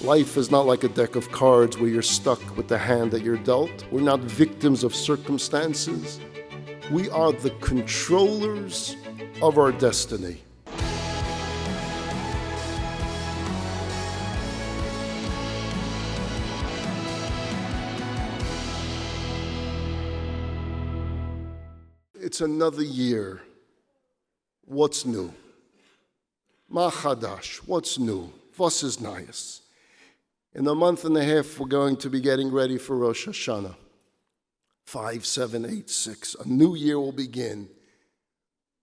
Life is not like a deck of cards where you're stuck with the hand that you're dealt. We're not victims of circumstances. We are the controllers of our destiny. It's another year. What's new? Ma chadash, what's new? Was is nice? In a month and a half, we're going to be getting ready for Rosh Hashana. 5786, a new year will begin.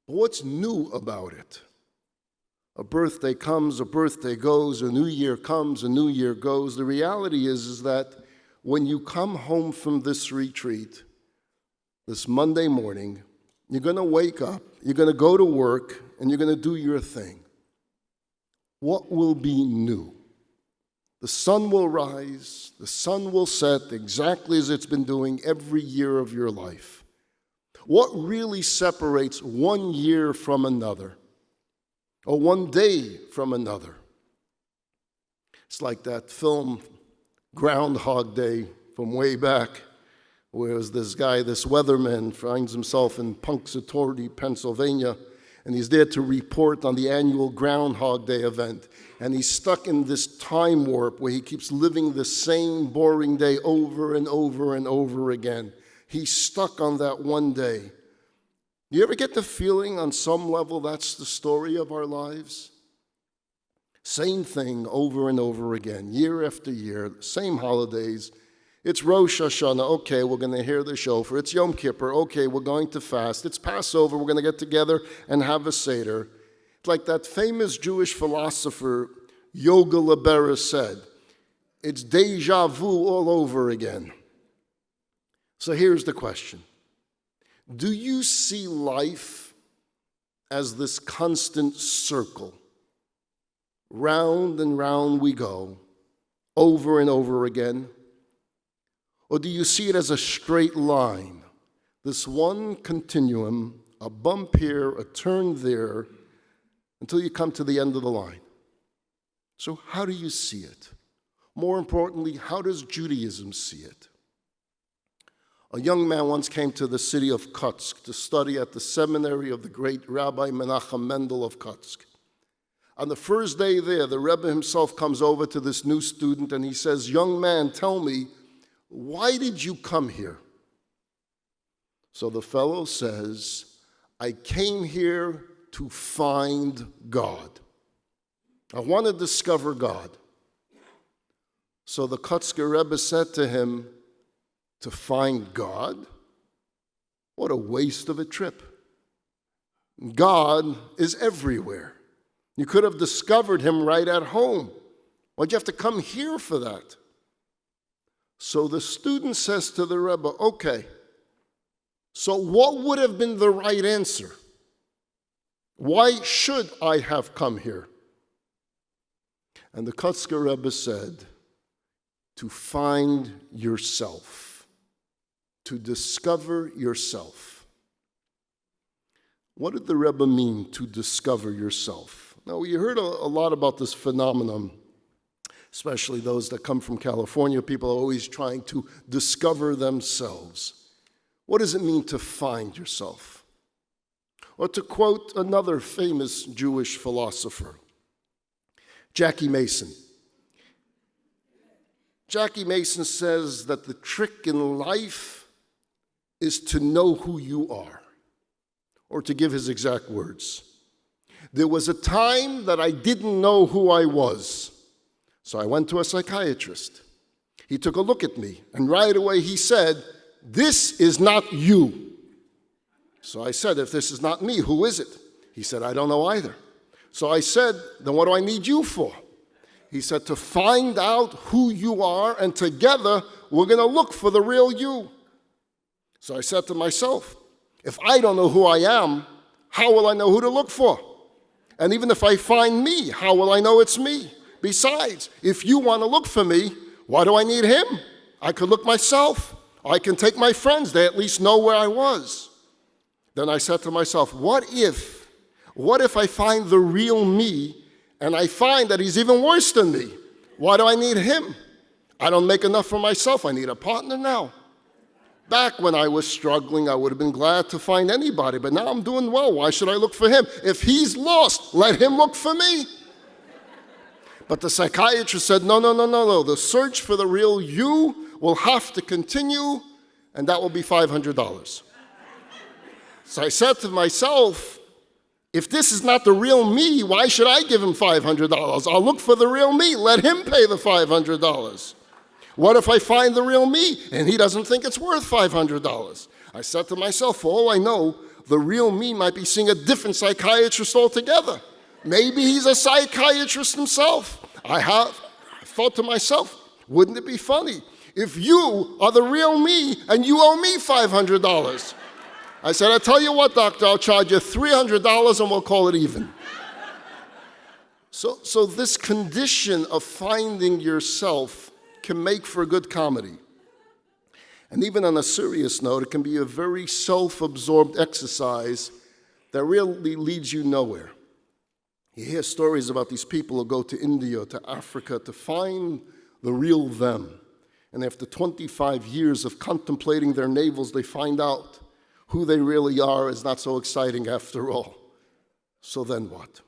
But what's new about it? A birthday comes, a birthday goes, a new year comes, a new year goes. The reality is that when you come home from this retreat, this Monday morning, you're going to wake up, you're going to go to work, and you're going to do your thing. What will be new? The sun will rise, the sun will set exactly as it's been doing every year of your life. What really separates one year from another, or one day from another? It's like that film, Groundhog Day, from way back, where this guy, this weatherman, finds himself in Punxsutawney, Pennsylvania, and he's there to report on the annual Groundhog Day event. And he's stuck in this time warp where he keeps living the same boring day over and over and over again. He's stuck on that one day. Do you ever get the feeling on some level that's the story of our lives? Same thing over and over again, year after year, same holidays. It's Rosh Hashana, okay, we're going to hear the shofar. It's Yom Kippur, okay, we're going to fast. It's Passover, we're going to get together and have a Seder. It's like that famous Jewish philosopher, Yoga Libera, said, it's deja vu all over again. So here's the question. Do you see life as this constant circle? Round and round we go, over and over again. Or do you see it as a straight line? This one continuum, a bump here, a turn there, until you come to the end of the line. So how do you see it? More importantly, how does Judaism see it? A young man once came to the city of Kutsk to study at the seminary of the great Rabbi Menachem Mendel of Kutsk. On the first day there, the Rebbe himself comes over to this new student and he says, young man, tell me, why did you come here? So the fellow says, I came here to find God. I want to discover God. So the Kutsker Rebbe said to him, to find God? What a waste of a trip. God is everywhere. You could have discovered him right at home. Why'd you have to come here for that? So the student says to the Rebbe, okay, so what would have been the right answer? Why should I have come here? And the Kutsker Rebbe said, to find yourself, to discover yourself. What did the Rebbe mean, to discover yourself? Now, you heard a lot about this phenomenon, especially those that come from California. People are always trying to discover themselves. What does it mean to find yourself? Or to quote another famous Jewish philosopher, Jackie Mason. Jackie Mason says that the trick in life is to know who you are. Or to give his exact words, there was a time that I didn't know who I was. So I went to a psychiatrist. He took a look at me, and right away he said, this is not you. So I said, if this is not me, who is it? He said, I don't know either. So I said, then what do I need you for? He said, to find out who you are, and together we're going to look for the real you. So I said to myself, if I don't know who I am, how will I know who to look for? And even if I find me, how will I know it's me? Besides, if you want to look for me, why do I need him? I could look myself. I can take my friends. They at least know where I was. Then I said to myself, what if I find the real me and I find that he's even worse than me? Why do I need him? I don't make enough for myself. I need a partner now. Back when I was struggling, I would have been glad to find anybody, but now I'm doing well. Why should I look for him? If he's lost, let him look for me. But the psychiatrist said, no. The search for the real you will have to continue, and that will be $500. So I said to myself, if this is not the real me, why should I give him $500? I'll look for the real me. Let him pay the $500. What if I find the real me and he doesn't think it's worth $500? I said to myself, for all I know, the real me might be seeing a different psychiatrist altogether. Maybe he's a psychiatrist himself. I thought to myself, wouldn't it be funny if you are the real me and you owe me $500? I said, I tell you what, doctor, I'll charge you $300 and we'll call it even. So this condition of finding yourself can make for a good comedy. And even on a serious note, it can be a very self-absorbed exercise that really leads you nowhere. You hear stories about these people who go to India, to Africa, to find the real them. And after 25 years of contemplating their navels, they find out who they really are is not so exciting after all. So then what?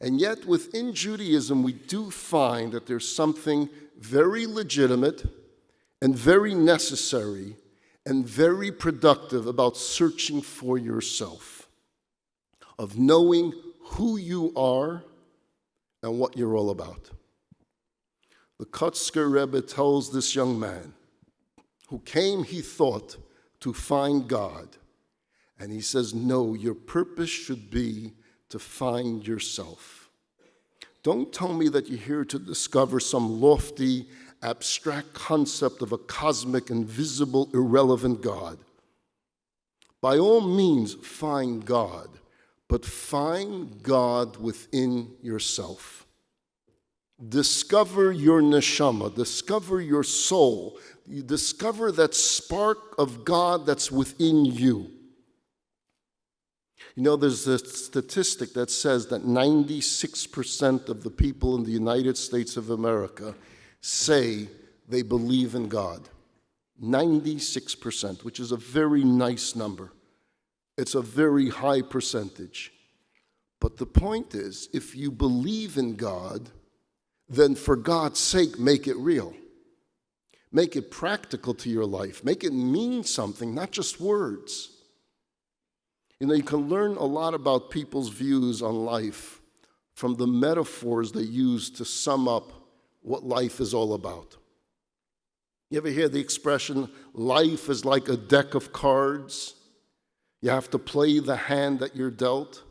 And yet within Judaism, we do find that there's something very legitimate and very necessary and very productive about searching for yourself, of knowing who you are and what you're all about. The Kotzker Rebbe tells this young man who came, he thought, to find God. And he says, no, your purpose should be to find yourself. Don't tell me that you're here to discover some lofty, abstract concept of a cosmic, invisible, irrelevant God. By all means, find God, but find God within yourself. Discover your neshama, discover your soul. You discover that spark of God that's within you. You know, there's a statistic that says that 96% of the people in the United States of America say they believe in God. 96%, which is a very nice number. It's a very high percentage. But the point is, if you believe in God, then for God's sake, make it real. Make it practical to your life. Make it mean something, not just words. You know, you can learn a lot about people's views on life from the metaphors they use to sum up what life is all about. You ever hear the expression, life is like a deck of cards? You have to play the hand that you're dealt.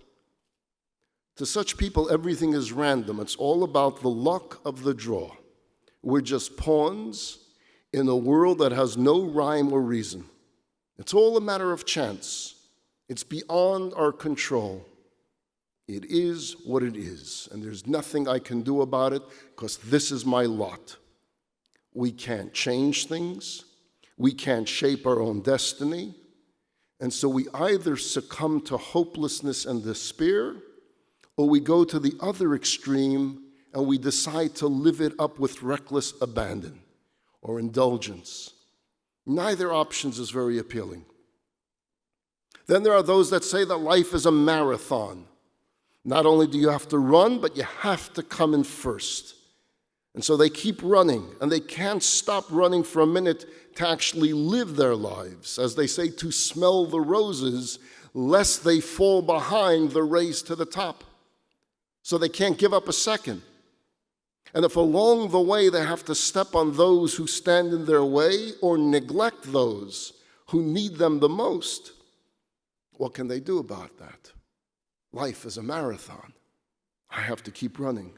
To such people, everything is random. It's all about the luck of the draw. We're just pawns in a world that has no rhyme or reason. It's all a matter of chance. It's beyond our control. It is what it is, and there's nothing I can do about it because this is my lot. We can't change things. We can't shape our own destiny. And so we either succumb to hopelessness and despair, or we go to the other extreme and we decide to live it up with reckless abandon or indulgence. Neither options is very appealing. Then there are those that say that life is a marathon. Not only do you have to run, but you have to come in first. And so they keep running, and they can't stop running for a minute to actually live their lives, as they say, to smell the roses, lest they fall behind the race to the top. So they can't give up a second. And if along the way they have to step on those who stand in their way or neglect those who need them the most, what can they do about that? Life is a marathon. I have to keep running.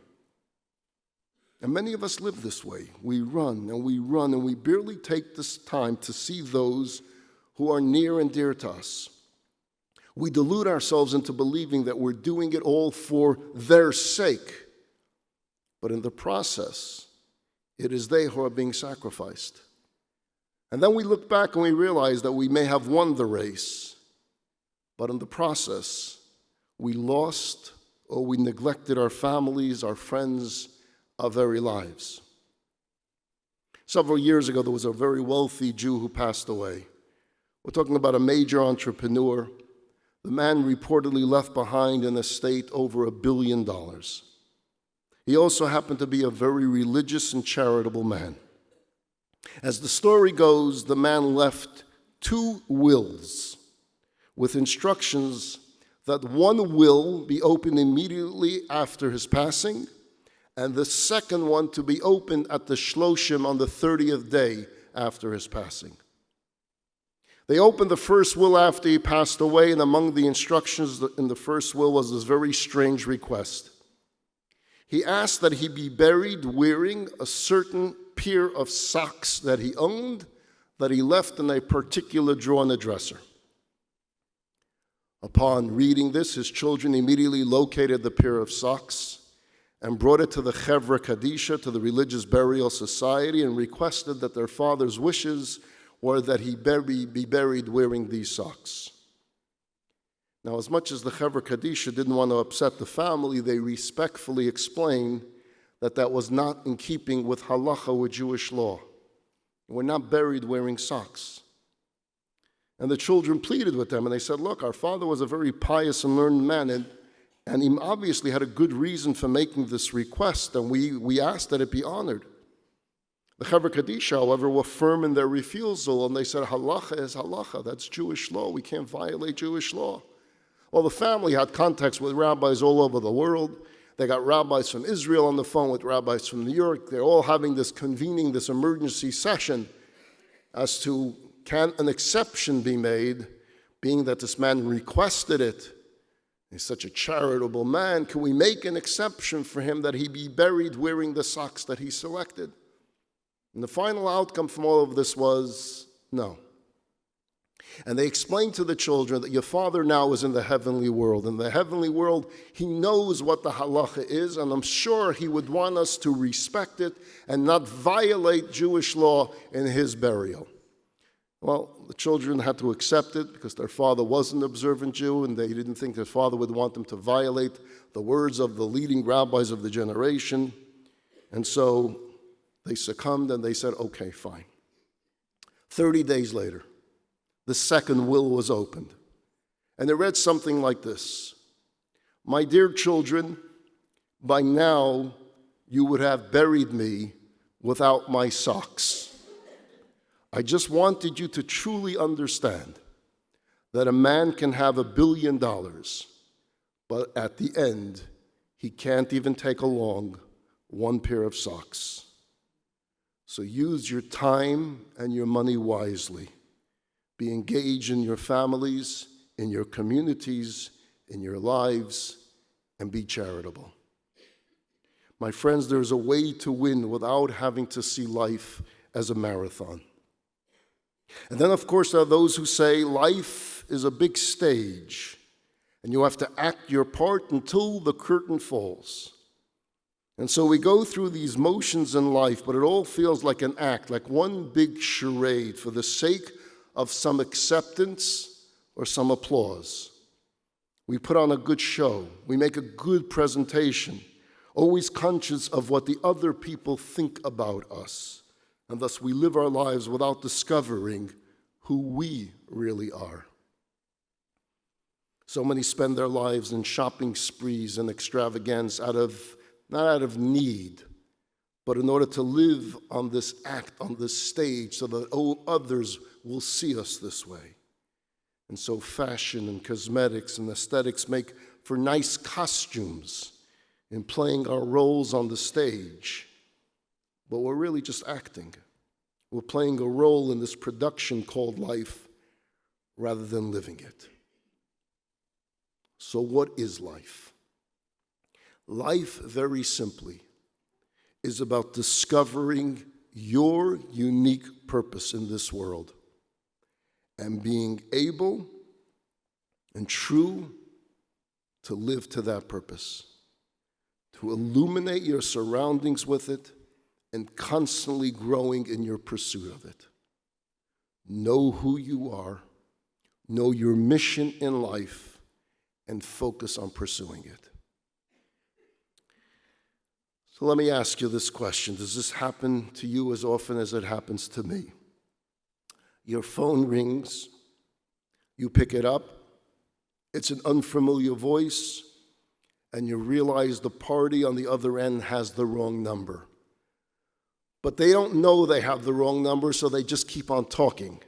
And many of us live this way. We run and we run, and we barely take this time to see those who are near and dear to us. We delude ourselves into believing that we're doing it all for their sake. But in the process, it is they who are being sacrificed. And then we look back and we realize that we may have won the race, but in the process, we lost or we neglected our families, our friends, our very lives. Several years ago, there was a very wealthy Jew who passed away. We're talking about a major entrepreneur. The man reportedly left behind an estate over $1 billion. He also happened to be a very religious and charitable man. As the story goes, the man left 2 wills with instructions that one will be opened immediately after his passing, and the second one to be opened at the Shloshim on the 30th day after his passing. They opened the first will after he passed away, and among the instructions in the first will was this very strange request. He asked that he be buried wearing a certain pair of socks that he owned, that he left in a particular drawer in the dresser. Upon reading this, his children immediately located the pair of socks and brought it to the Chevra Kadisha, to the Religious Burial Society, and requested that their father's wishes were that he be buried wearing these socks. Now, as much as the Chevra Kadisha didn't want to upset the family, they respectfully explained that that was not in keeping with halacha, with Jewish law. We're not buried wearing socks. And the children pleaded with them, and they said, look, our father was a very pious and learned man, and he obviously had a good reason for making this request, and we asked that it be honored. The Chevra Kadisha, however, were firm in their refusal, and they said, halacha is halacha, that's Jewish law, we can't violate Jewish law. Well, the family had contacts with rabbis all over the world. They got rabbis from Israel on the phone with rabbis from New York. They're all having this emergency session as to, can an exception be made, being that this man requested it? He's such a charitable man. Can we make an exception for him that he be buried wearing the socks that he selected? And the final outcome from all of this was no. And they explained to the children that your father now is in the heavenly world. In the heavenly world, he knows what the halacha is, and I'm sure he would want us to respect it and not violate Jewish law in his burial. Well, the children had to accept it because their father was an observant Jew, and they didn't think their father would want them to violate the words of the leading rabbis of the generation. And so they succumbed and they said, okay, fine. 30 days later, the second will was opened. And it read something like this: my dear children, by now you would have buried me without my socks. I just wanted you to truly understand that a man can have $1 billion, but at the end, he can't even take along one pair of socks. So use your time and your money wisely. Be engaged in your families, in your communities, in your lives, and be charitable. My friends, there's a way to win without having to see life as a marathon. And then, of course, there are those who say life is a big stage, and you have to act your part until the curtain falls. And so we go through these motions in life, but it all feels like an act, like one big charade for the sake of some acceptance or some applause. We put on a good show. We make a good presentation, always conscious of what the other people think about us. And thus we live our lives without discovering who we really are. So many spend their lives in shopping sprees and extravagance not out of need, but in order to live on this act, on this stage, so that others will see us this way. And so fashion and cosmetics and aesthetics make for nice costumes in playing our roles on the stage. But we're really just acting. We're playing a role in this production called life rather than living it. So what is life? Life, very simply, is about discovering your unique purpose in this world and being able and true to live to that purpose, to illuminate your surroundings with it, and constantly growing in your pursuit of it. Know who you are, know your mission in life, and focus on pursuing it. So let me ask you this question. Does this happen to you as often as it happens to me? Your phone rings, you pick it up, it's an unfamiliar voice, and you realize the party on the other end has the wrong number. But they don't know they have the wrong number, so they just keep on talking.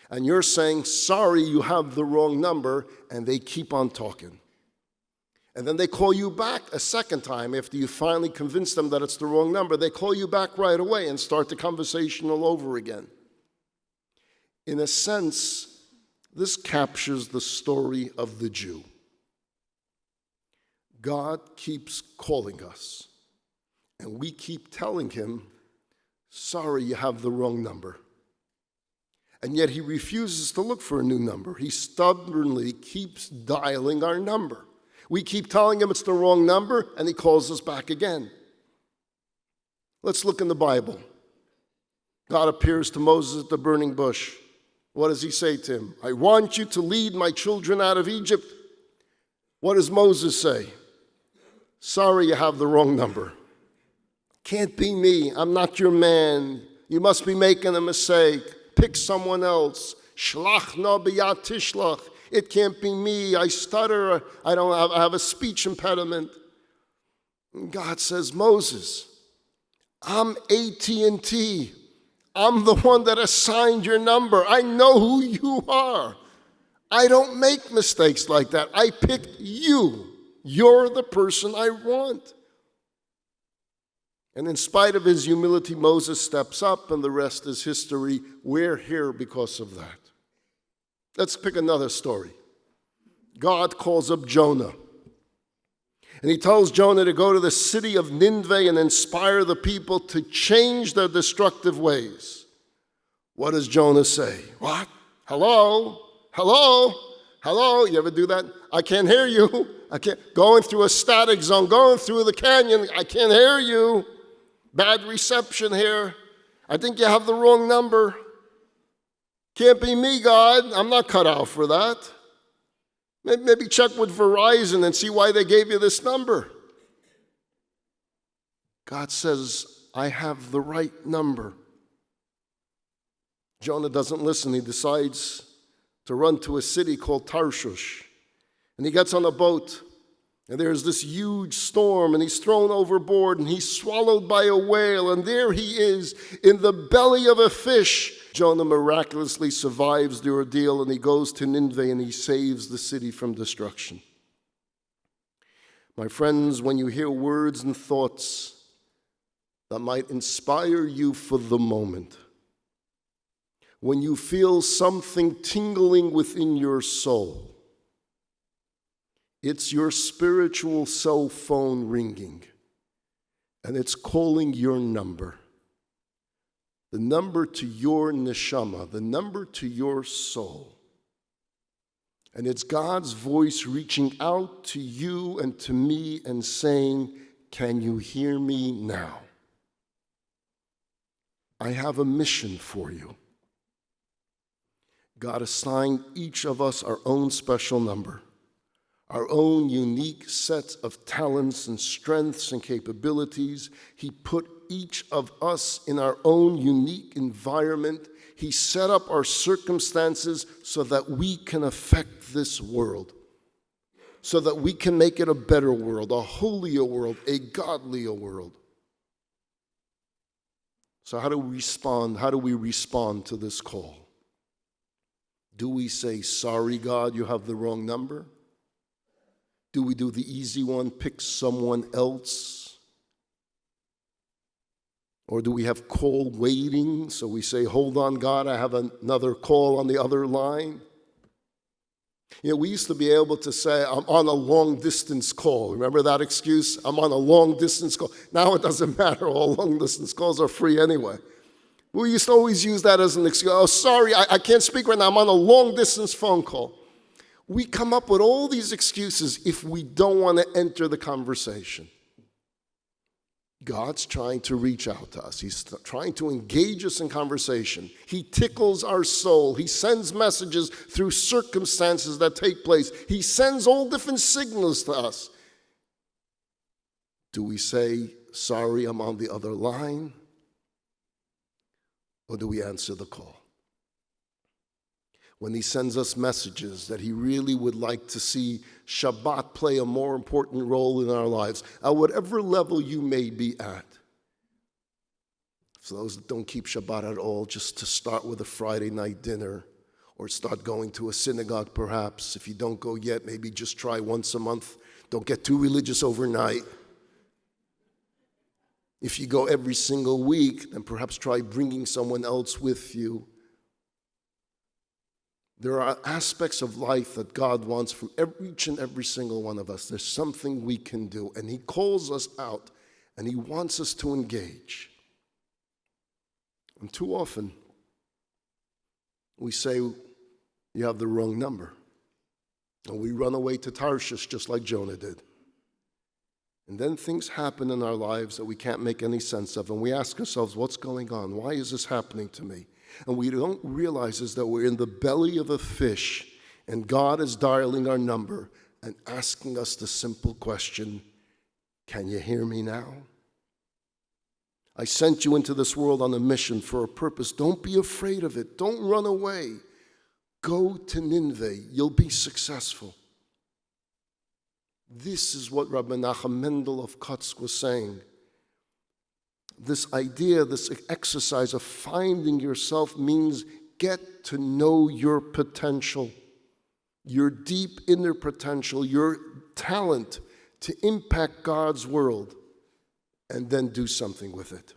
And you're saying, sorry, you have the wrong number, and they keep on talking. And then they call you back a second time after you finally convince them that it's the wrong number. They call you back right away and start the conversation all over again. In a sense, this captures the story of the Jew. God keeps calling us, and we keep telling him, sorry, you have the wrong number. And yet he refuses to look for a new number. He stubbornly keeps dialing our number. We keep telling him it's the wrong number, and he calls us back again. Let's look in the Bible. God appears to Moses at the burning bush. What does he say to him? I want you to lead my children out of Egypt. What does Moses say? Sorry, you have the wrong number. Can't be me. I'm not your man. You must be making a mistake. Pick someone else. Shlach no b'yad tishlach. It can't be me. I stutter. I have a speech impediment. And God says, Moses, I'm AT&T. I'm the one that assigned your number. I know who you are. I don't make mistakes like that. I picked you. You're the person I want. And in spite of his humility, Moses steps up, and the rest is history. We're here because of that. Let's pick another story. God calls up Jonah. And he tells Jonah to go to the city of Nineveh and inspire the people to change their destructive ways. What does Jonah say? What? Hello? Hello? Hello? You ever do that? I can't hear you. I can't. Going through a static zone, going through the canyon. I can't hear you. Bad reception here. I think you have the wrong number. Can't be me, God. I'm not cut out for that. Maybe check with Verizon and see why they gave you this number. God says, I have the right number. Jonah doesn't listen. He decides to run to a city called Tarshish. And he gets on a boat. And there's this huge storm, and he's thrown overboard, and he's swallowed by a whale, and there he is in the belly of a fish. Jonah miraculously survives the ordeal, and he goes to Nineveh, and he saves the city from destruction. My friends, when you hear words and thoughts that might inspire you for the moment, when you feel something tingling within your soul, it's your spiritual cell phone ringing, and it's calling your number. The number to your neshama, the number to your soul. And it's God's voice reaching out to you and to me and saying, can you hear me now? I have a mission for you. God assigned each of us our own special number. Our own unique sets of talents and strengths and capabilities. He put each of us in our own unique environment. He set up our circumstances so that we can affect this world, so that we can make it a better world, a holier world, a godlier world. So how do we respond? How do we respond to this call? Do we say, sorry, God, you have the wrong number? Do we do the easy one, pick someone else? Or do we have call waiting? So we say, hold on, God, I have another call on the other line. You know, we used to be able to say, I'm on a long-distance call. Remember that excuse? I'm on a long-distance call. Now it doesn't matter. All long-distance calls are free anyway. We used to always use that as an excuse. Oh, sorry, I can't speak right now. I'm on a long-distance phone call. We come up with all these excuses if we don't want to enter the conversation. God's trying to reach out to us. He's trying to engage us in conversation. He tickles our soul. He sends messages through circumstances that take place. He sends all different signals to us. Do we say, sorry, I'm on the other line? Or do we answer the call? When he sends us messages that he really would like to see Shabbat play a more important role in our lives, at whatever level you may be at. For those that don't keep Shabbat at all, just to start with a Friday night dinner, or start going to a synagogue perhaps. If you don't go yet, maybe just try once a month. Don't get too religious overnight. If you go every single week, then perhaps try bringing someone else with you. There are aspects of life that God wants from each and every single one of us. There's something we can do, and he calls us out, and he wants us to engage. And too often, we say, you have the wrong number. And we run away to Tarshish just like Jonah did. And then things happen in our lives that we can't make any sense of, and we ask ourselves, what's going on? Why is this happening to me? And we don't realize is that we're in the belly of a fish, and God is dialing our number and asking us the simple question, can you hear me now? I sent you into this world on a mission for a purpose. Don't be afraid of it. Don't run away. Go to Nineveh. You'll be successful. This is what Rabbi Nachum Mendel of Kotsk was saying. This idea, this exercise of finding yourself means get to know your potential, your deep inner potential, your talent to impact God's world, and then do something with it.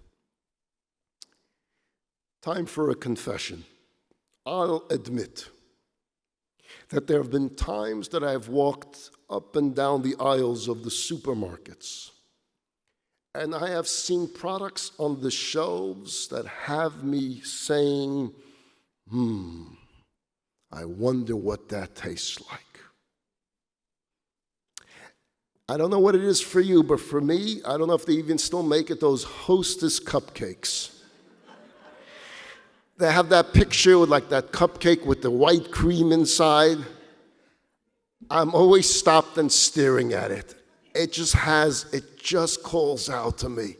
Time for a confession. I'll admit that there have been times that I've walked up and down the aisles of the supermarkets, and I have seen products on the shelves that have me saying, I wonder what that tastes like. I don't know what it is for you, but for me, I don't know if they even still make it, those Hostess cupcakes. They have that picture with like that cupcake with the white cream inside. I'm always stopped and staring at it. It just calls out to me.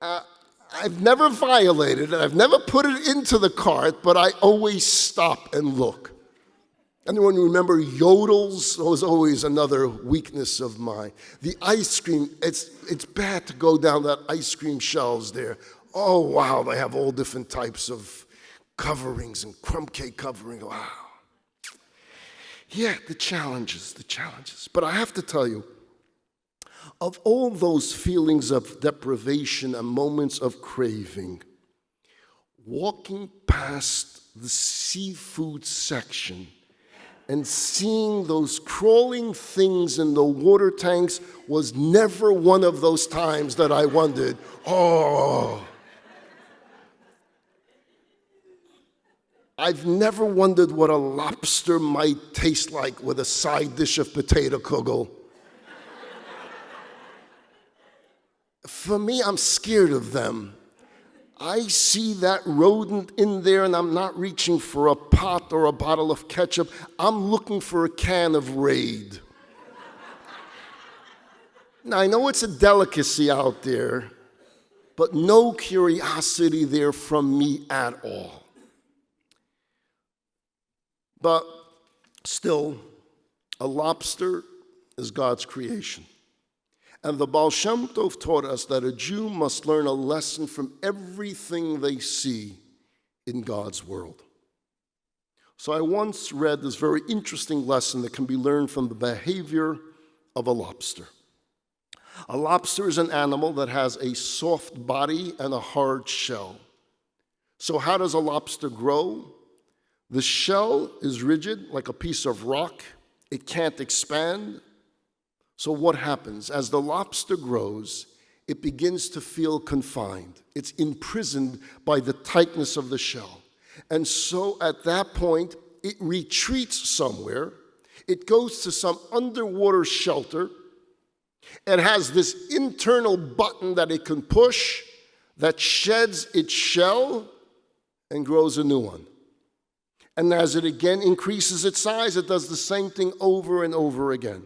I've never violated it. I've never put it into the cart, but I always stop and look. Anyone remember Yodels? That was always another weakness of mine. The ice cream, it's bad to go down that ice cream shelves there. Oh, wow, they have all different types of coverings and crumb cake covering. Wow. Yeah, the challenges. But I have to tell you, of all those feelings of deprivation and moments of craving, walking past the seafood section and seeing those crawling things in the water tanks was never one of those times that I wondered, oh. I've never wondered what a lobster might taste like with a side dish of potato kugel. For me, I'm scared of them. I see that rodent in there and I'm not reaching for a pot or a bottle of ketchup. I'm looking for a can of Raid. Now, I know it's a delicacy out there, but no curiosity there from me at all. But still, a lobster is God's creation. And the Baal Shem Tov taught us that a Jew must learn a lesson from everything they see in God's world. So I once read this very interesting lesson that can be learned from the behavior of a lobster. A lobster is an animal that has a soft body and a hard shell. So how does a lobster grow? The shell is rigid, like a piece of rock. It can't expand. So what happens? As the lobster grows, it begins to feel confined. It's imprisoned by the tightness of the shell. And so at that point, it retreats somewhere. It goes to some underwater shelter. It has this internal button that it can push that sheds its shell and grows a new one. And as it again increases its size, it does the same thing over and over again.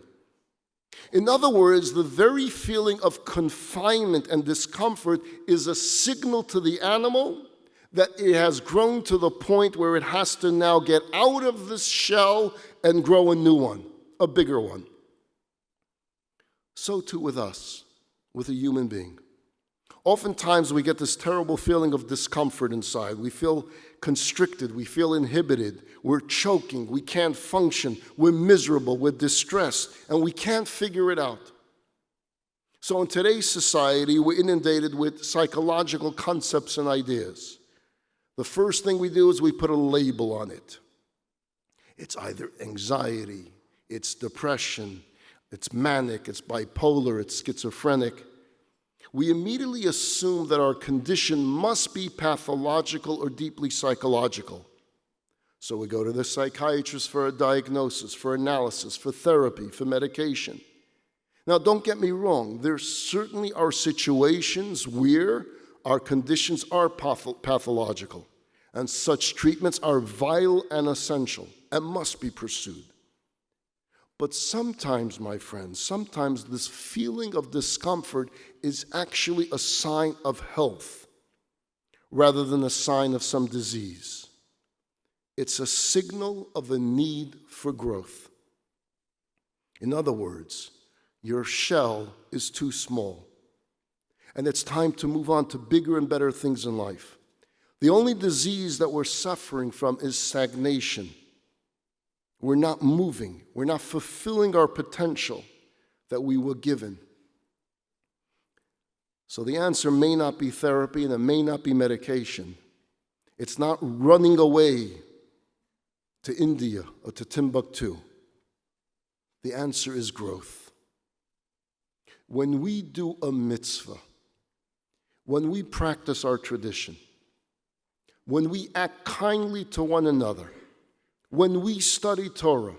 In other words, the very feeling of confinement and discomfort is a signal to the animal that it has grown to the point where it has to now get out of this shell and grow a new one, a bigger one. So too with us, with a human being. Oftentimes we get this terrible feeling of discomfort inside. We feel constricted, we feel inhibited, we're choking, we can't function, we're miserable, we're distressed, and we can't figure it out. So in today's society, we're inundated with psychological concepts and ideas. The first thing we do is we put a label on it. It's either anxiety, it's depression, it's manic, it's bipolar, it's schizophrenic. We immediately assume that our condition must be pathological or deeply psychological. So we go to the psychiatrist for a diagnosis, for analysis, for therapy, for medication. Now, don't get me wrong. There certainly are situations where our conditions are pathological, and such treatments are vital and essential and must be pursued. But sometimes, my friends, sometimes this feeling of discomfort is actually a sign of health rather than a sign of some disease. It's a signal of a need for growth. In other words, your shell is too small, and it's time to move on to bigger and better things in life. The only disease that we're suffering from is stagnation. We're not moving. We're not fulfilling our potential that we were given. So the answer may not be therapy and it may not be medication. It's not running away to India or to Timbuktu. The answer is growth. When we do a mitzvah, when we practice our tradition, when we act kindly to one another, when we study Torah,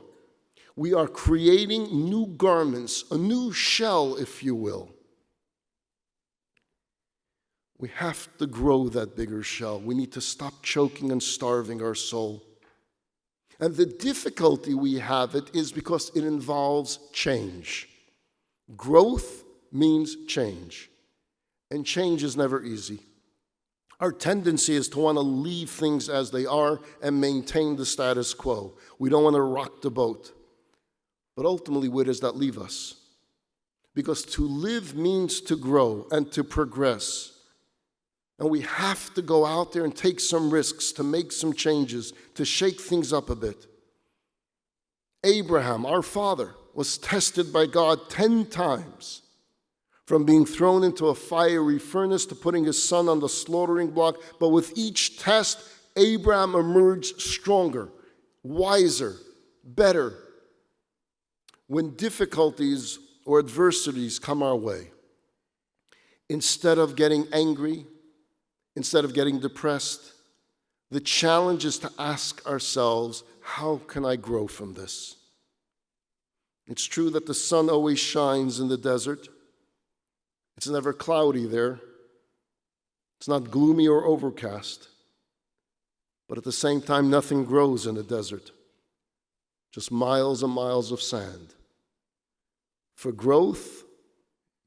we are creating new garments, a new shell, if you will. We have to grow that bigger shell. We need to stop choking and starving our soul. And the difficulty we have it is because it involves change. Growth means change, and change is never easy. Our tendency is to want to leave things as they are and maintain the status quo. We don't want to rock the boat. But ultimately, where does that leave us? Because to live means to grow and to progress. And we have to go out there and take some risks, to make some changes, to shake things up a bit. Abraham, our father, was tested by God 10 times. From being thrown into a fiery furnace to putting his son on the slaughtering block. But with each test, Abraham emerged stronger, wiser, better. When difficulties or adversities come our way, instead of getting angry, instead of getting depressed, the challenge is to ask ourselves, how can I grow from this? It's true that the sun always shines in the desert. It's never cloudy there. It's not gloomy or overcast. But at the same time, nothing grows in a desert. Just miles and miles of sand. For growth,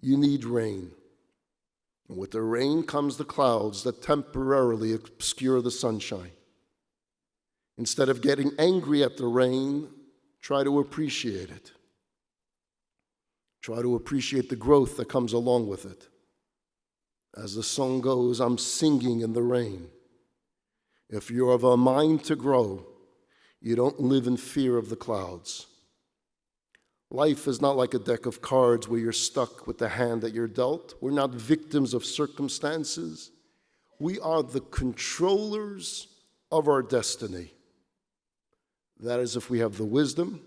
you need rain. And with the rain comes the clouds that temporarily obscure the sunshine. Instead of getting angry at the rain, try to appreciate it. Try to appreciate the growth that comes along with it. As the song goes, I'm singing in the rain. If you're of a mind to grow, you don't live in fear of the clouds. Life is not like a deck of cards where you're stuck with the hand that you're dealt. We're not victims of circumstances. We are the controllers of our destiny. That is, if we have the wisdom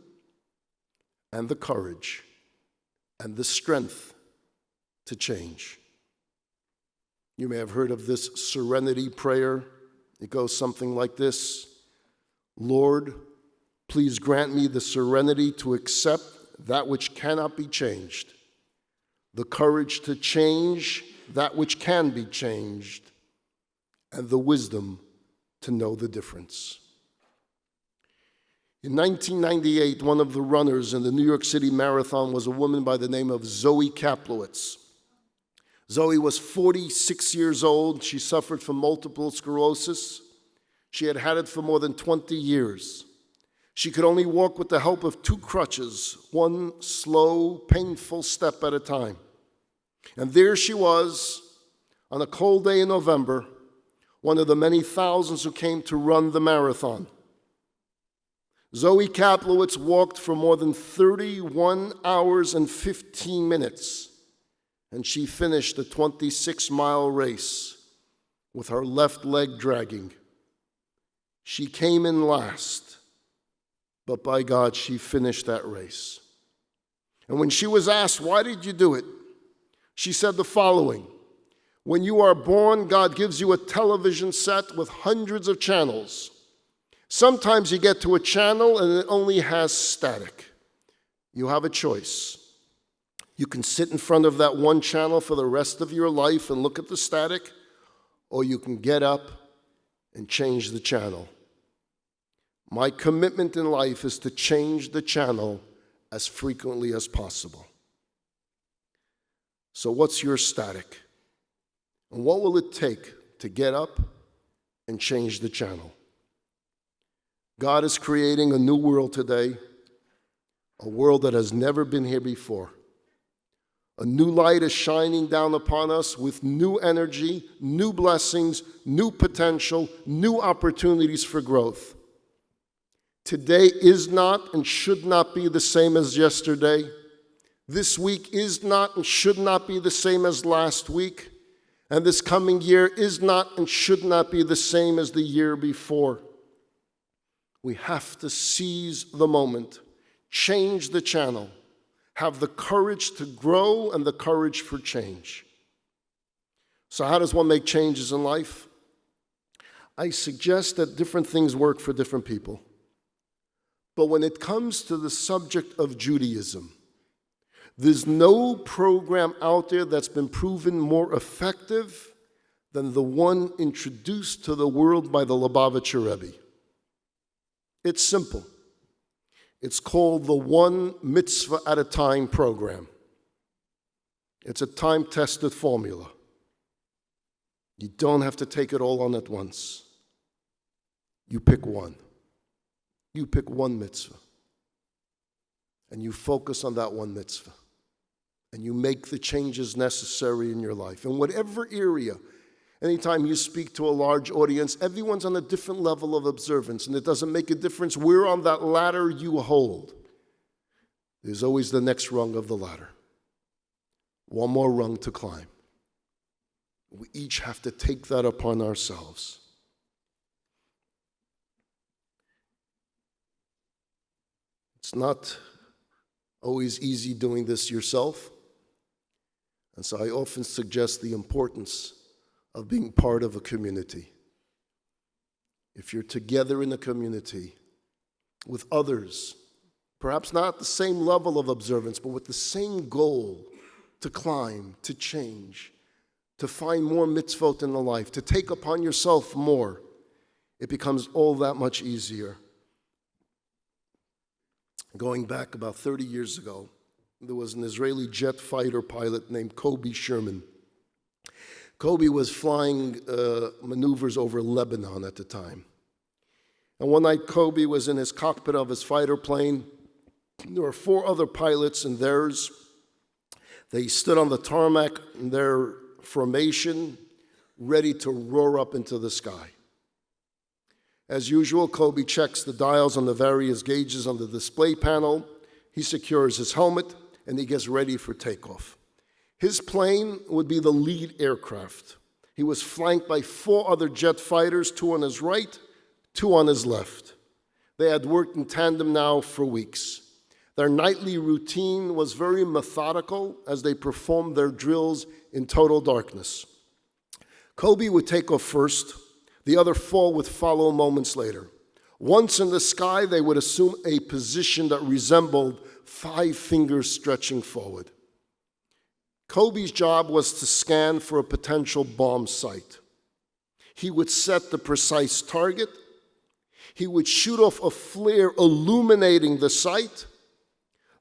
and the courage and the strength to change. You may have heard of this serenity prayer. It goes something like this: Lord, please grant me the serenity to accept that which cannot be changed, the courage to change that which can be changed, and the wisdom to know the difference. In 1998, one of the runners in the New York City Marathon was a woman by the name of Zoe Kaplowitz. Zoe was 46 years old. She suffered from multiple sclerosis. She had had it for more than 20 years. She could only walk with the help of 2 crutches, one slow, painful step at a time. And there she was, on a cold day in November, one of the many thousands who came to run the marathon. Zoe Kaplowitz walked for more than 31 hours and 15 minutes, and she finished the 26-mile race with her left leg dragging. She came in last, but by God, she finished that race. And when she was asked, "Why did you do it?" she said the following: "When you are born, God gives you a television set with hundreds of channels. Sometimes you get to a channel and it only has static. You have a choice. You can sit in front of that one channel for the rest of your life and look at the static, or you can get up and change the channel. My commitment in life is to change the channel as frequently as possible." So what's your static? And what will it take to get up and change the channel? God is creating a new world today, a world that has never been here before. A new light is shining down upon us with new energy, new blessings, new potential, new opportunities for growth. Today is not and should not be the same as yesterday. This week is not and should not be the same as last week. And this coming year is not and should not be the same as the year before. We have to seize the moment, change the channel, have the courage to grow and the courage for change. So how does one make changes in life? I suggest that different things work for different people. But when it comes to the subject of Judaism, there's no program out there that's been proven more effective than the one introduced to the world by the Lubavitcher Rebbe. It's simple. It's called the One Mitzvah at a Time program. It's a time-tested formula. You don't have to take it all on at once. You pick one. You pick one mitzvah. And you focus on that one mitzvah. And you make the changes necessary in your life. In whatever area, anytime you speak to a large audience, everyone's on a different level of observance, and it doesn't make a difference where on that ladder you hold. There's always the next rung of the ladder. One more rung to climb. We each have to take that upon ourselves. It's not always easy doing this yourself, and so I often suggest the importance of being part of a community. If you're together in a community with others, perhaps not at the same level of observance, but with the same goal to climb, to change, to find more mitzvot in the life, to take upon yourself more, it becomes all that much easier. Going back about 30 years ago, there was an Israeli jet fighter pilot named Kobe Sherman. Kobe was flying maneuvers over Lebanon at the time. And one night, Kobe was in his cockpit of his fighter plane. There were 4 other pilots in theirs. They stood on the tarmac in their formation, ready to roar up into the sky. As usual, Kobe checks the dials on the various gauges on the display panel. He secures his helmet, and he gets ready for takeoff. His plane would be the lead aircraft. He was flanked by 4 other jet fighters, 2 on his right, 2 on his left. They had worked in tandem now for weeks. Their nightly routine was very methodical as they performed their drills in total darkness. Kobe would take off first. The other 4 would follow moments later. Once in the sky, they would assume a position that resembled 5 fingers stretching forward. Kobe's job was to scan for a potential bomb site. He would set the precise target. He would shoot off a flare illuminating the site.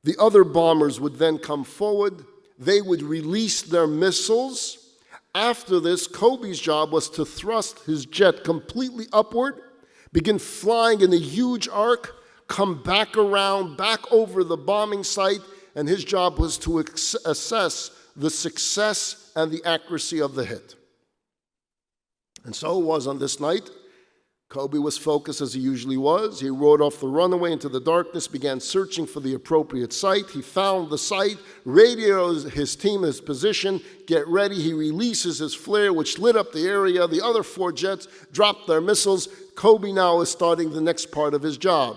The other bombers would then come forward. They would release their missiles. After this, Kobe's job was to thrust his jet completely upward, begin flying in a huge arc, come back around, back over the bombing site, and his job was to assess the success and the accuracy of the hit. And so it was on this night. Kobe was focused as he usually was. He rode off the runway into the darkness, began searching for the appropriate site. He found the site, radioed his team his position, get ready. He releases his flare, which lit up the area. The other 4 jets dropped their missiles. Kobe now is starting the next part of his job,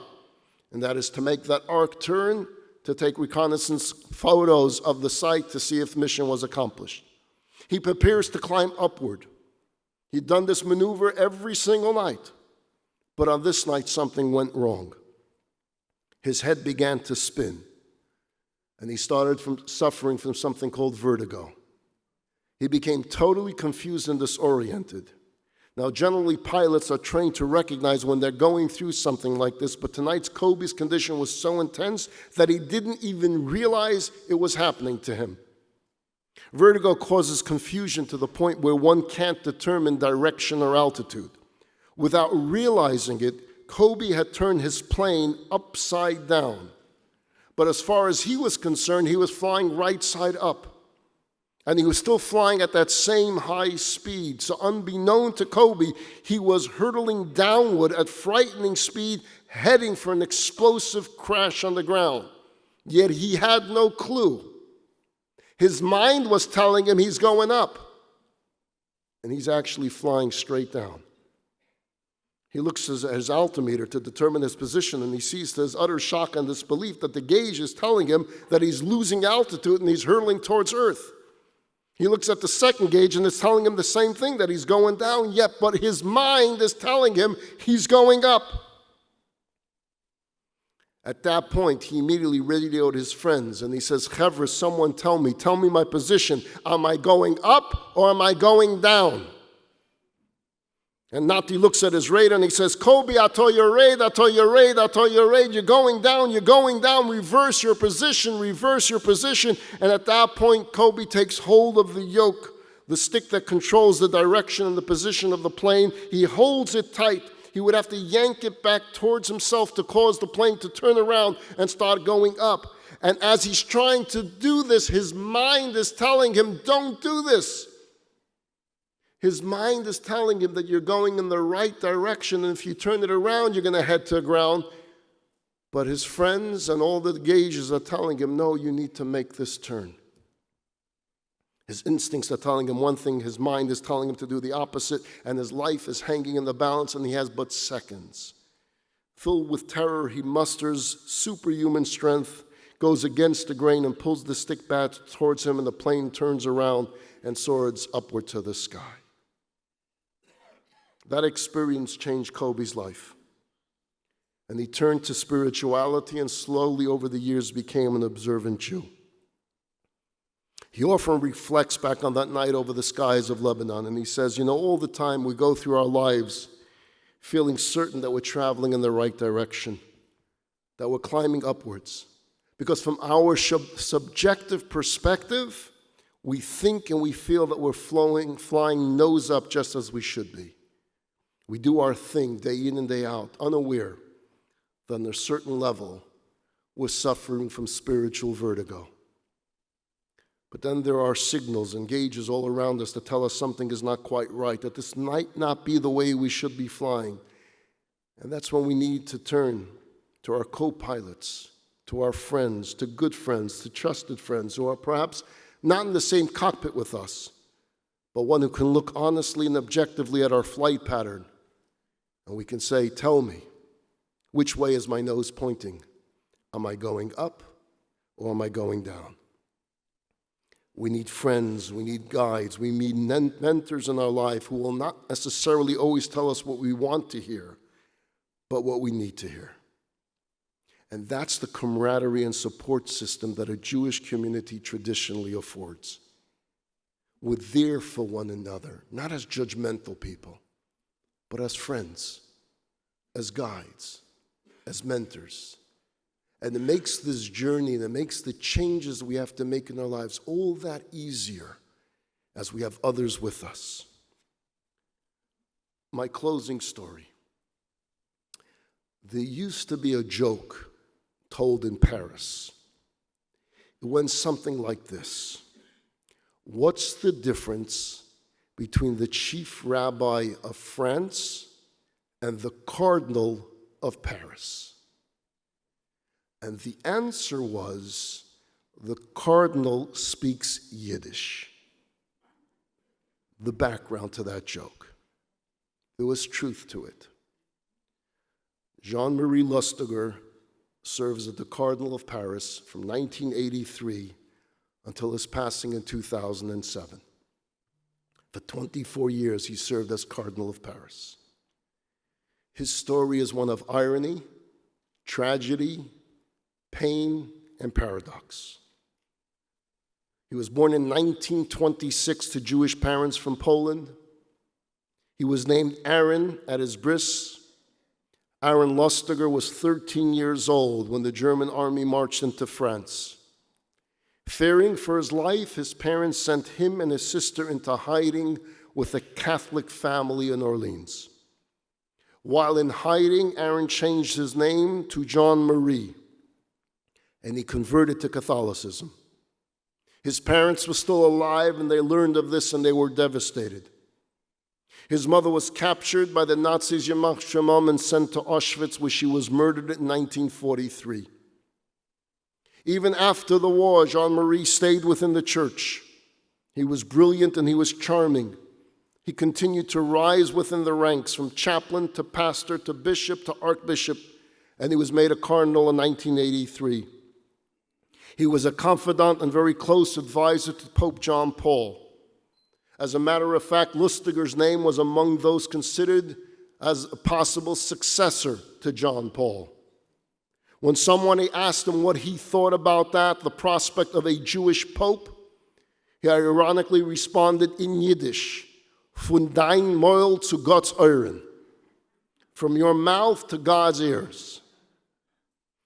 and that is to make that arc turn, to take reconnaissance photos of the site to see if the mission was accomplished. He prepares to climb upward. He'd done this maneuver every single night. But on this night, something went wrong. His head began to spin, and he started suffering from something called vertigo. He became totally confused and disoriented. Now, generally, pilots are trained to recognize when they're going through something like this, but tonight's Kobe's condition was so intense that he didn't even realize it was happening to him. Vertigo causes confusion to the point where one can't determine direction or altitude. Without realizing it, Kobe had turned his plane upside down. But as far as he was concerned, he was flying right side up. And he was still flying at that same high speed. So unbeknown to Kobe, he was hurtling downward at frightening speed, heading for an explosive crash on the ground. Yet he had no clue. His mind was telling him he's going up. And he's actually flying straight down. He looks at his altimeter to determine his position, and he sees to his utter shock and disbelief that the gauge is telling him that he's losing altitude and he's hurtling towards Earth. He looks at the second gauge and it's telling him the same thing, that he's going down, yet, but his mind is telling him he's going up. At that point, he immediately radioed his friends, and he says, "Chevra, someone tell me my position. Am I going up or am I going down?" And Nati looks at his radar and he says, "Kobe, I told you raid, you're going down, reverse your position. And at that point, Kobe takes hold of the yoke, the stick that controls the direction and the position of the plane. He holds it tight. He would have to yank it back towards himself to cause the plane to turn around and start going up. And as he's trying to do this, his mind is telling him, "Don't do this." His mind is telling him that you're going in the right direction, and if you turn it around, you're going to head to the ground. But his friends and all the gauges are telling him, "No, you need to make this turn." His instincts are telling him one thing, his mind is telling him to do the opposite, and his life is hanging in the balance, and he has but seconds. Filled with terror, he musters superhuman strength, goes against the grain, and pulls the stick back towards him, and the plane turns around and soars upward to the sky. That experience changed Kobe's life. And he turned to spirituality and slowly over the years became an observant Jew. He often reflects back on that night over the skies of Lebanon, and he says, all the time we go through our lives feeling certain that we're traveling in the right direction, that we're climbing upwards. Because from our subjective perspective, we think and we feel that we're flying nose up just as we should be. We do our thing day in and day out, unaware that on a certain level, we're suffering from spiritual vertigo. But then there are signals and gauges all around us that tell us something is not quite right, that this might not be the way we should be flying. And that's when we need to turn to our co-pilots, to our friends, to good friends, to trusted friends who are perhaps not in the same cockpit with us, but one who can look honestly and objectively at our flight pattern. And we can say, "Tell me, which way is my nose pointing? Am I going up or am I going down?" We need friends, we need guides, we need mentors in our life who will not necessarily always tell us what we want to hear, but what we need to hear. And that's the camaraderie and support system that a Jewish community traditionally affords. We're there for one another, not as judgmental people, but as friends, as guides, as mentors. And it makes this journey, and it makes the changes we have to make in our lives all that easier as we have others with us. My closing story. There used to be a joke told in Paris. It went something like this. What's the difference between the chief rabbi of France and the cardinal of Paris? And the answer was, the cardinal speaks Yiddish. The background to that joke. There was truth to it. Jean-Marie Lustiger serves as the Cardinal of Paris from 1983 until his passing in 2007. For 24 years, he served as Cardinal of Paris. His story is one of irony, tragedy, pain, and paradox. He was born in 1926 to Jewish parents from Poland. He was named Aaron at his bris. Aaron Lustiger was 13 years old when the German army marched into France. Fearing for his life, his parents sent him and his sister into hiding with a Catholic family in Orleans. While in hiding, Aaron changed his name to John Marie, and he converted to Catholicism. His parents were still alive, and they learned of this, and they were devastated. His mother was captured by the Nazis, Yamach Shemam, and sent to Auschwitz, where she was murdered in 1943. Even after the war, Jean-Marie stayed within the church. He was brilliant and he was charming. He continued to rise within the ranks, from chaplain to pastor to bishop to archbishop, and he was made a cardinal in 1983. He was a confidant and very close advisor to Pope John Paul. As a matter of fact, Lustiger's name was among those considered as a possible successor to John Paul. When someone asked him what he thought about that, the prospect of a Jewish pope, he ironically responded in Yiddish, "Von dein Maul zu Gottes Ohren," from your mouth to God's ears.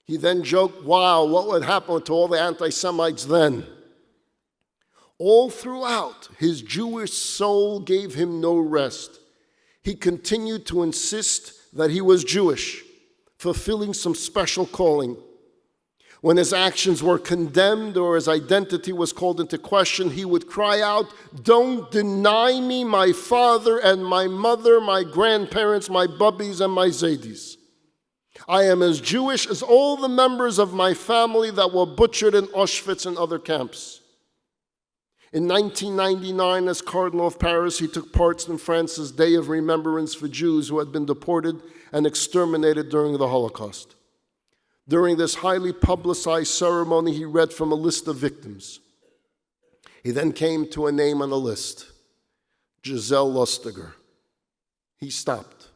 He then joked, wow, what would happen to all the anti-Semites then? All throughout, his Jewish soul gave him no rest. He continued to insist that he was Jewish, fulfilling some special calling. When his actions were condemned or his identity was called into question, he would cry out, "Don't deny me my father and my mother, my grandparents, my bubbies and my zadis. I am as Jewish as all the members of my family that were butchered in Auschwitz and other camps." In 1999, as Cardinal of Paris, he took part in France's Day of Remembrance for Jews who had been deported and exterminated during the Holocaust. During this highly publicized ceremony, he read from a list of victims. He then came to a name on the list, Giselle Lustiger. He stopped.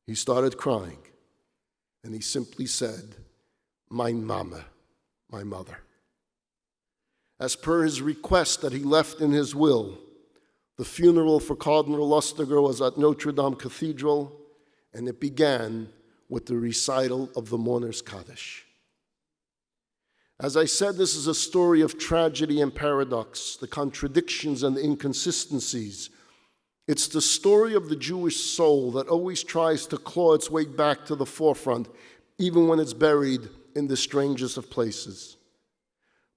He started crying. And he simply said, "Mein Mama, my mother." As per his request that he left in his will, the funeral for Cardinal Lustiger was at Notre Dame Cathedral, and it began with the recital of the Mourner's Kaddish. As I said, this is a story of tragedy and paradox, the contradictions and the inconsistencies. It's the story of the Jewish soul that always tries to claw its way back to the forefront, even when it's buried in the strangest of places.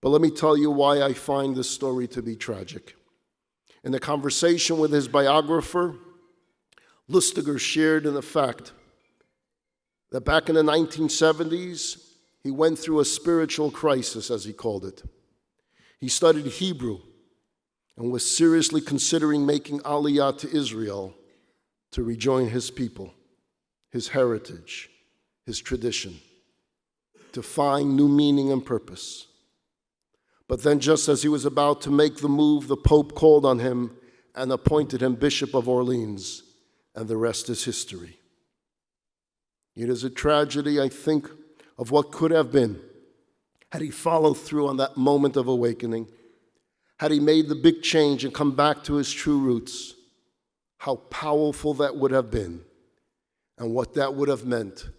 But let me tell you why I find this story to be tragic. In a conversation with his biographer, Lustiger shared in the fact that back in the 1970s, he went through a spiritual crisis, as he called it. He studied Hebrew and was seriously considering making Aliyah to Israel to rejoin his people, his heritage, his tradition, to find new meaning and purpose. But then just as he was about to make the move, the Pope called on him and appointed him Bishop of Orleans, and the rest is history. It is a tragedy, I think, of what could have been had he followed through on that moment of awakening, had he made the big change and come back to his true roots, how powerful that would have been, and what that would have meant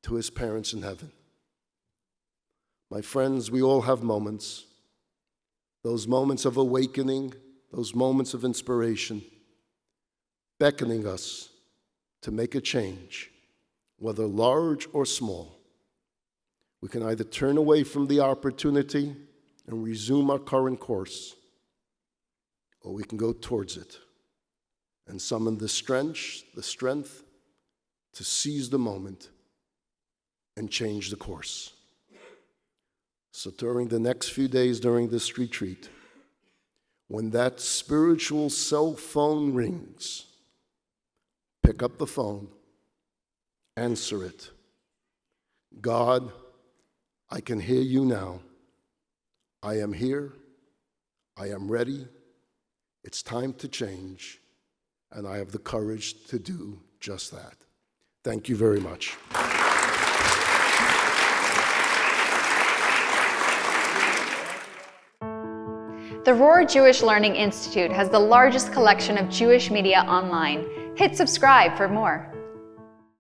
to his parents in heaven. My friends, we all have moments, those moments of awakening, those moments of inspiration, beckoning us to make a change, whether large or small. We can either turn away from the opportunity and resume our current course, or we can go towards it and summon the strength to seize the moment and change the course. So during the next few days during this retreat, when that spiritual cell phone rings, pick up the phone, answer it. God, I can hear you now. I am here. I am ready. It's time to change, and I have the courage to do just that. Thank you very much. The Rohr Jewish Learning Institute has the largest collection of Jewish media online. Hit subscribe for more.